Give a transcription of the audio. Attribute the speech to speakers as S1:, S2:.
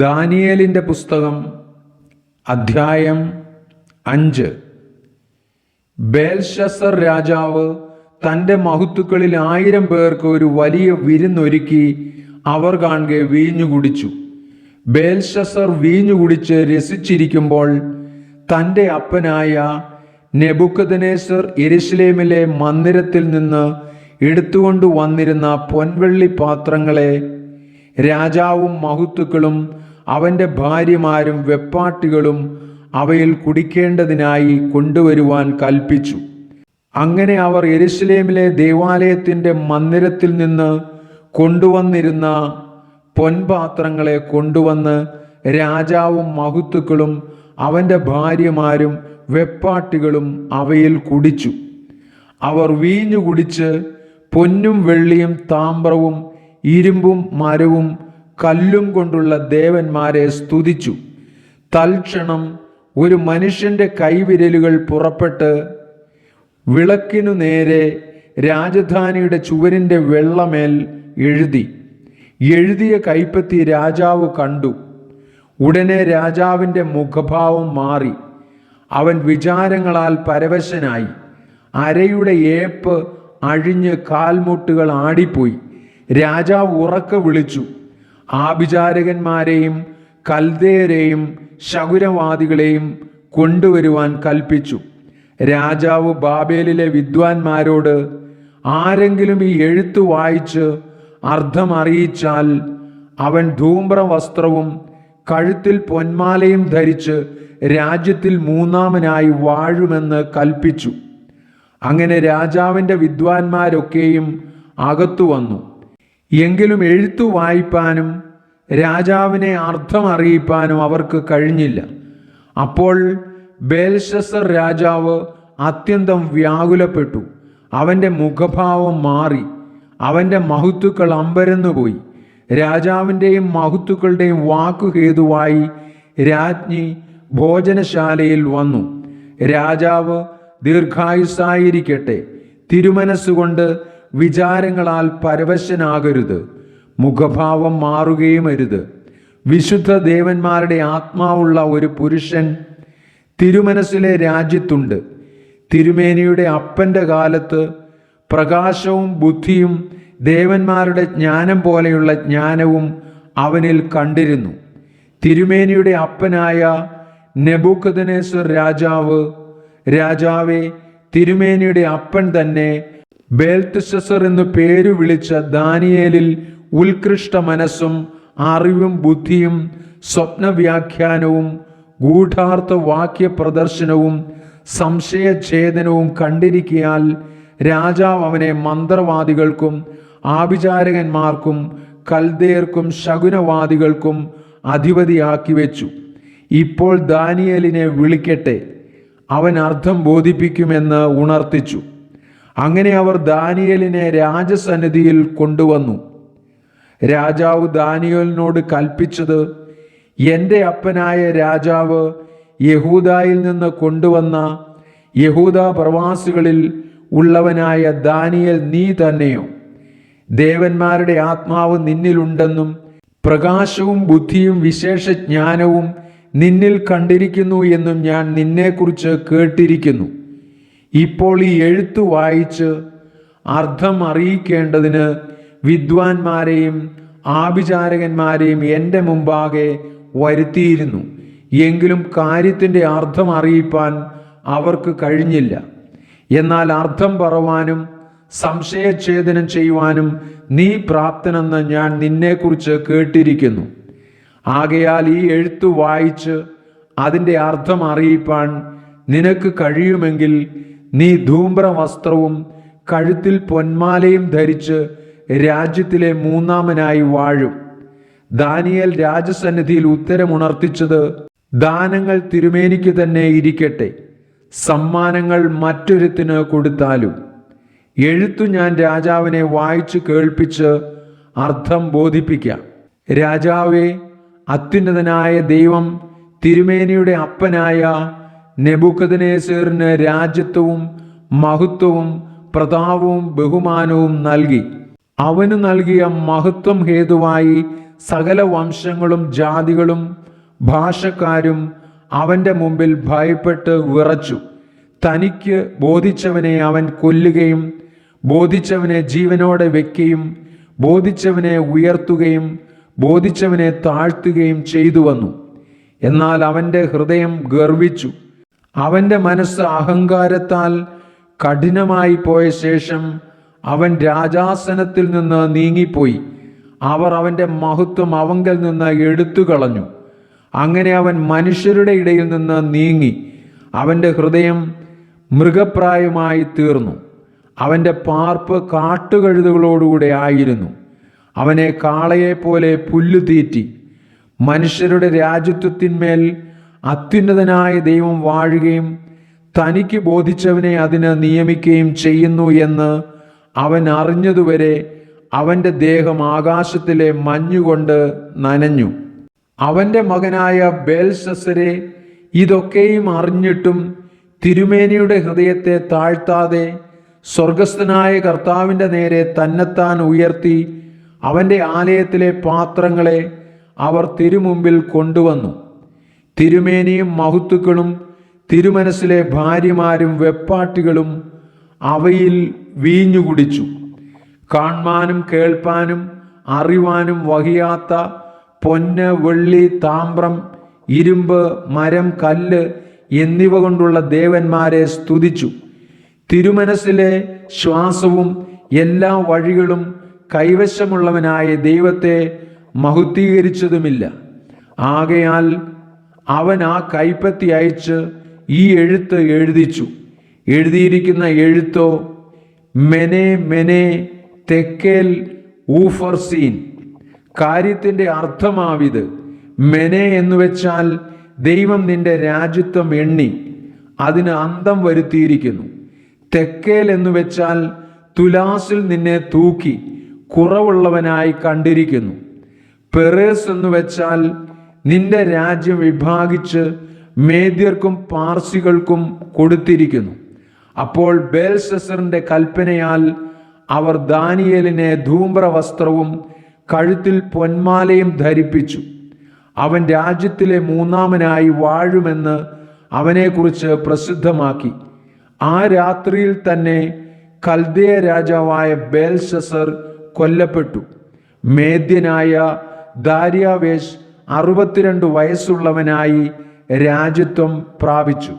S1: ദാനിയേലിൻ്റെ പുസ്തകം അധ്യായം 5. ബേൽശസ്സർ രാജാവ് തൻ്റെ മഹത്തുക്കളിൽ 1000 പേർക്ക് ഒരു വലിയ വിരുന്നൊരുക്കി അവർ കാണെ വീഞ്ഞു കുടിച്ചു. ബേൽശസ്സർ വീഞ്ഞു കുടിച്ച് രസിച്ചിരിക്കുമ്പോൾ തൻ്റെ അപ്പനായ നെബൂഖദ്നേസർ യെരൂശലേമിലെ മന്ദിരത്തിൽ നിന്ന് എടുത്തുകൊണ്ടു വന്നിരുന്ന പൊൻവെള്ളി പാത്രങ്ങളെ രാജാവും മഹത്തുക്കളും അവൻ്റെ ഭാര്യമാരും വെപ്പാട്ടികളും അവയിൽ കുടിക്കേണ്ടതിനായി കൊണ്ടുവരുവാൻ കൽപ്പിച്ചു. അങ്ങനെ അവർ യെരൂശലേമിലെ ദേവാലയത്തിൻ്റെ മന്ദിരത്തിൽ നിന്ന് കൊണ്ടുവന്നിരുന്ന പൊൻപാത്രങ്ങളെ കൊണ്ടുവന്ന് രാജാവും മഹത്തുക്കളും അവൻ്റെ ഭാര്യമാരും വെപ്പാട്ടികളും അവയിൽ കുടിച്ചു. അവർ വീഞ്ഞു കുടിച്ച് പൊന്നും വെള്ളിയും താമ്രവും ഇരുമ്പും മരവും കല്ലും കൊണ്ടുള്ള ദേവന്മാരെ സ്തുതിച്ചു. തൽക്ഷണം ഒരു മനുഷ്യൻ്റെ കൈവിരലുകൾ പുറപ്പെട്ട് വിളക്കിനു നേരെ രാജധാനിയുടെ ചുവരിൻ്റെ വെള്ളമേൽ എഴുതിയ കൈപ്പത്തി രാജാവ് കണ്ടു. ഉടനെ രാജാവിൻ്റെ മുഖഭാവം മാറി. അവൻ വിചാരങ്ങളാൽ പരവശനായി. അരയുടെ ഏപ്പ് അഴിഞ്ഞ് കാൽമുട്ടുകൾ ആടിപ്പോയി. രാജാവ് ഉറക്കെ വിളിച്ചു. ആഭിചാരകന്മാരെയും കൽദേയരെയും ശകുനവാദികളെയും കൊണ്ടുവരുവാൻ കൽപ്പിച്ചു. രാജാവ് ബാബേലിലെ വിദ്വാൻമാരോട്, ആരെങ്കിലും ഈ എഴുത്ത് വായിച്ച് അർത്ഥം അറിയിച്ചാൽ അവൻ ധൂമ്രവസ്ത്രവും കഴുത്തിൽ പൊന്മാലയും ധരിച്ച് രാജ്യത്തിൽ 3-ാമനായി വാഴുമെന്ന് കൽപ്പിച്ചു. അങ്ങനെ രാജാവിൻ്റെ വിദ്വാൻമാരൊക്കെയും അകത്തു വന്നു. എങ്കിലും എഴുത്തു വായിപ്പാനും രാജാവിനെ അർത്ഥം അറിയിപ്പാനും അവർക്ക് കഴിഞ്ഞില്ല. അപ്പോൾ ബേൽശസ്സർ രാജാവ് അത്യന്തം വ്യാകുലപ്പെട്ടു. അവൻ്റെ മുഖഭാവം മാറി. അവൻ്റെ മഹത്തുക്കൾ അമ്പരന്നുപോയി. രാജാവിൻ്റെയും മഹത്തുക്കളുടെയും വാക്കുകേതുവായി രാജ്ഞി ഭോജനശാലയിൽ വന്നു. രാജാവ് ദീർഘായുസ്സായിരിക്കട്ടെ. തിരുമനസ്സുകൊണ്ട് വിചാരങ്ങളാൽ പരവശനാകരുത്. മുഖഭാവം മാറുകയും അരുത്. വിശുദ്ധ ദേവന്മാരുടെ ആത്മാവുള്ള ഒരു പുരുഷൻ തിരുമനസ്സിലെ രാജ്യത്തുണ്ട്. തിരുമേനിയുടെ അപ്പൻ്റെ കാലത്ത് പ്രകാശവും ബുദ്ധിയും ദേവന്മാരുടെ ജ്ഞാനം പോലെയുള്ള ജ്ഞാനവും അവനിൽ കണ്ടിരുന്നു. തിരുമേനിയുടെ അപ്പനായ നെബൂഖദ്നേസർ രാജാവേ, തിരുമേനിയുടെ അപ്പൻ തന്നെ ബേൽത്ശസ്സർ എന്ന് പേരു വിളിച്ച ദാനിയേലിൽ ഉത്കൃഷ്ട മനസ്സും അറിവും ബുദ്ധിയും സ്വപ്നവ്യാഖ്യാനവും ഗൂഢാർത്ഥ വാക്യ പ്രദർശനവും സംശയഛേദനവും കണ്ടിരിക്കയാൽ രാജാവ് അവനെ മന്ത്രവാദികൾക്കും ആഭിചാരകന്മാർക്കും കൽദേയർക്കും ശകുനവാദികൾക്കും അധിപതിയാക്കി വെച്ചു. ഇപ്പോൾ ദാനിയേലിനെ വിളിക്കട്ടെ, അവൻ അർത്ഥം ബോധിപ്പിക്കുമെന്ന് ഉണർത്തിച്ചു. അങ്ങനെ അവർ ദാനിയേലിനെ രാജസന്നിധിയിൽ കൊണ്ടുവന്നു. രാജാവ് ദാനിയേലിനോട് കൽപ്പിച്ചത്, എൻ്റെ അപ്പനായ രാജാവ് യഹൂദായിൽ നിന്ന് കൊണ്ടുവന്ന യഹൂദാ പ്രവാസികളിൽ ഉള്ളവനായ ദാനിയേൽ നീ തന്നെയോ? ദേവന്മാരുടെ ആത്മാവ് നിന്നിലുണ്ടെന്നും പ്രകാശവും ബുദ്ധിയും വിശേഷജ്ഞാനവും നിന്നിൽ കണ്ടിരിക്കുന്നു എന്നും ഞാൻ നിന്നെക്കുറിച്ച് കേട്ടിരിക്കുന്നു. ഇപ്പോൾ ഈ എഴുത്ത് വായിച്ച് അർത്ഥം അറിയിക്കേണ്ടതിന് വിദ്വാൻമാരെയും ആഭിചാരകന്മാരെയും എൻ്റെ മുമ്പാകെ വരുത്തിയിരുന്നു. എങ്കിലും കാര്യത്തിൻ്റെ അർത്ഥം അറിയിപ്പാൻ അവർക്ക് കഴിഞ്ഞില്ല. എന്നാൽ അർത്ഥം പറവാനും സംശയഛേദനം ചെയ്യുവാനും നീ പ്രാപ്തനെന്ന് ഞാൻ നിന്നെക്കുറിച്ച് കേട്ടിരിക്കുന്നു. ആകയാൽ ഈ എഴുത്ത് വായിച്ച് അതിൻ്റെ അർത്ഥം അറിയിപ്പാൻ നിനക്ക് കഴിയുമെങ്കിൽ നീ ധൂമ്രവസ്ത്രവും കഴുത്തിൽ പൊന്മാലയും ധരിച്ച് രാജ്യത്തിലെ 3-ാമനായി വാഴും. ദാനിയേൽ രാജസന്നിധിയിൽ ഉത്തരമുണർത്തിച്ചത്, ദാനങ്ങൾ തിരുമേനിക്ക് തന്നെ ഇരിക്കട്ടെ, സമ്മാനങ്ങൾ മറ്റൊരുത്തിന് കൊടുത്താലും. എഴുത്തു ഞാൻ രാജാവിനെ വായിച്ചു കേൾപ്പിച്ച് അർത്ഥം ബോധിപ്പിക്കാം. രാജാവേ, അത്യുന്നതനായ ദൈവം തിരുമേനിയുടെ അപ്പനായ നെബൂഖദ്നേസറിന് രാജ്യത്വവും മഹത്വവും പ്രതാപവും ബഹുമാനവും നൽകി. അവന് നൽകിയ മഹത്വം ഹേതുവായി സകല വംശങ്ങളും ജാതികളും ഭാഷക്കാരും അവൻ്റെ മുമ്പിൽ ഭയപ്പെട്ട് വിറച്ചു. തനിക്ക് ബോധിച്ചവനെ അവൻ കൊല്ലുകയും ബോധിച്ചവനെ ജീവനോടെ വെക്കുകയും ബോധിച്ചവനെ ഉയർത്തുകയും ബോധിച്ചവനെ താഴ്ത്തുകയും ചെയ്തു വന്നു. എന്നാൽ അവൻ്റെ ഹൃദയം ഗർവിച്ചു. അവൻ്റെ മനസ്സ് അഹങ്കാരത്താൽ കഠിനമായി പോയ ശേഷം അവൻ രാജാസനത്തിൽ നിന്ന് നീങ്ങിപ്പോയി. അവർ അവൻ്റെ മഹത്വം അവങ്കൽ നിന്ന് എടുത്തു കളഞ്ഞു. അങ്ങനെ അവൻ മനുഷ്യരുടെ ഇടയിൽ നിന്ന് നീങ്ങി. അവൻ്റെ ഹൃദയം മൃഗപ്രായമായി തീർന്നു. അവൻ്റെ പാർപ്പ് കാട്ടുകഴുതകളോടുകൂടെ ആയിരുന്നു. അവനെ കാളയെപ്പോലെ പുല്ലു തീറ്റി. മനുഷ്യരുടെ രാജ്യത്വത്തിന്മേൽ അത്യുന്നതനായ ദൈവം വാഴുകയും തനിക്ക് ബോധിച്ചവനെ അതിന് നിയമിക്കുകയും ചെയ്യുന്നു എന്ന് അവൻ അറിഞ്ഞതുവരെ അവൻ്റെ ദേഹം ആകാശത്തിലെ മഞ്ഞുകൊണ്ട് നനഞ്ഞു. അവൻ്റെ മകനായ ബേൽശസ്സരെ ഇതൊക്കെയും അറിഞ്ഞിട്ടും തിരുമേനിയുടെ ഹൃദയത്തെ താഴ്ത്താതെ സ്വർഗസ്ഥനായ കർത്താവിൻ്റെ നേരെ തന്നെത്താൻ ഉയർത്തി അവൻ്റെ ആലയത്തിലെ പാത്രങ്ങളെ അവർ തിരുമുമ്പിൽ കൊണ്ടുവന്നു. തിരുമേനിയും മഹത്തുക്കളും തിരുമനസ്സിലെ ഭാര്യമാരും വെപ്പാട്ടികളും അവയിൽ വീഞ്ഞു കുടിച്ചു. കാൺമാനും കേൾപ്പാനും അറിവാനും വഹിയാത്ത പൊന്ന്, വെള്ളി, താമ്രം, ഇരുമ്പ്, മരം, കല്ല് എന്നിവ കൊണ്ടുള്ള ദേവന്മാരെ സ്തുതിച്ചു. തിരുമനസ്സിലെ ശ്വാസവും എല്ലാ വഴികളും കൈവശമുള്ളവനായ ദൈവത്തെ മഹുദ്ധീകരിച്ചതുമില്ല. ആകയാൽ അവൻ ആ കൈപ്പത്തി അയച്ച് ഈ എഴുത്ത് എഴുതിച്ചു. എഴുതിയിരിക്കുന്ന എഴുത്തോ മെനെ മെനെ തെക്കേൽ ഊഫർസീൻ. കാര്യത്തിൻ്റെ അർത്ഥമാവിത്. മെനെ എന്നു വെച്ചാൽ ദൈവം നിന്റെ രാജ്യത്വം എണ്ണി അതിന് അന്തം വരുത്തിയിരിക്കുന്നു. തെക്കേൽ എന്നു വെച്ചാൽ തുലാസിൽ നിന്നെ തൂക്കി കുറവുള്ളവനായി കണ്ടിരിക്കുന്നു. പെറേസ് എന്നു വെച്ചാൽ നിന്റെ രാജ്യം വിഭാഗിച്ച് മേദ്യർക്കും പാർസികൾക്കും കൊടുത്തിരിക്കുന്നു. അപ്പോൾ ബേൽശസ്സറിന്റെ കൽപ്പനയാൽ അവർ ദാനിയേലിനെ ധൂമ്ര വസ്ത്രവും കഴുത്തിൽ പൊന്മാലയും ധരിപ്പിച്ചു. അവൻ രാജ്യത്തിലെ മൂന്നാമനായി വാഴുമെന്ന് അവനെക്കുറിച്ച് പ്രസിദ്ധമാക്കി. ആ രാത്രിയിൽ തന്നെ കൽദയ രാജാവായ ബേൽശസ്സർ കൊല്ലപ്പെട്ടു. മേദ്യനായ ദാര്യാവേശ് 62 വയസ്സുള്ളവനായി രാജ്യത്വം പ്രാപിച്ചു.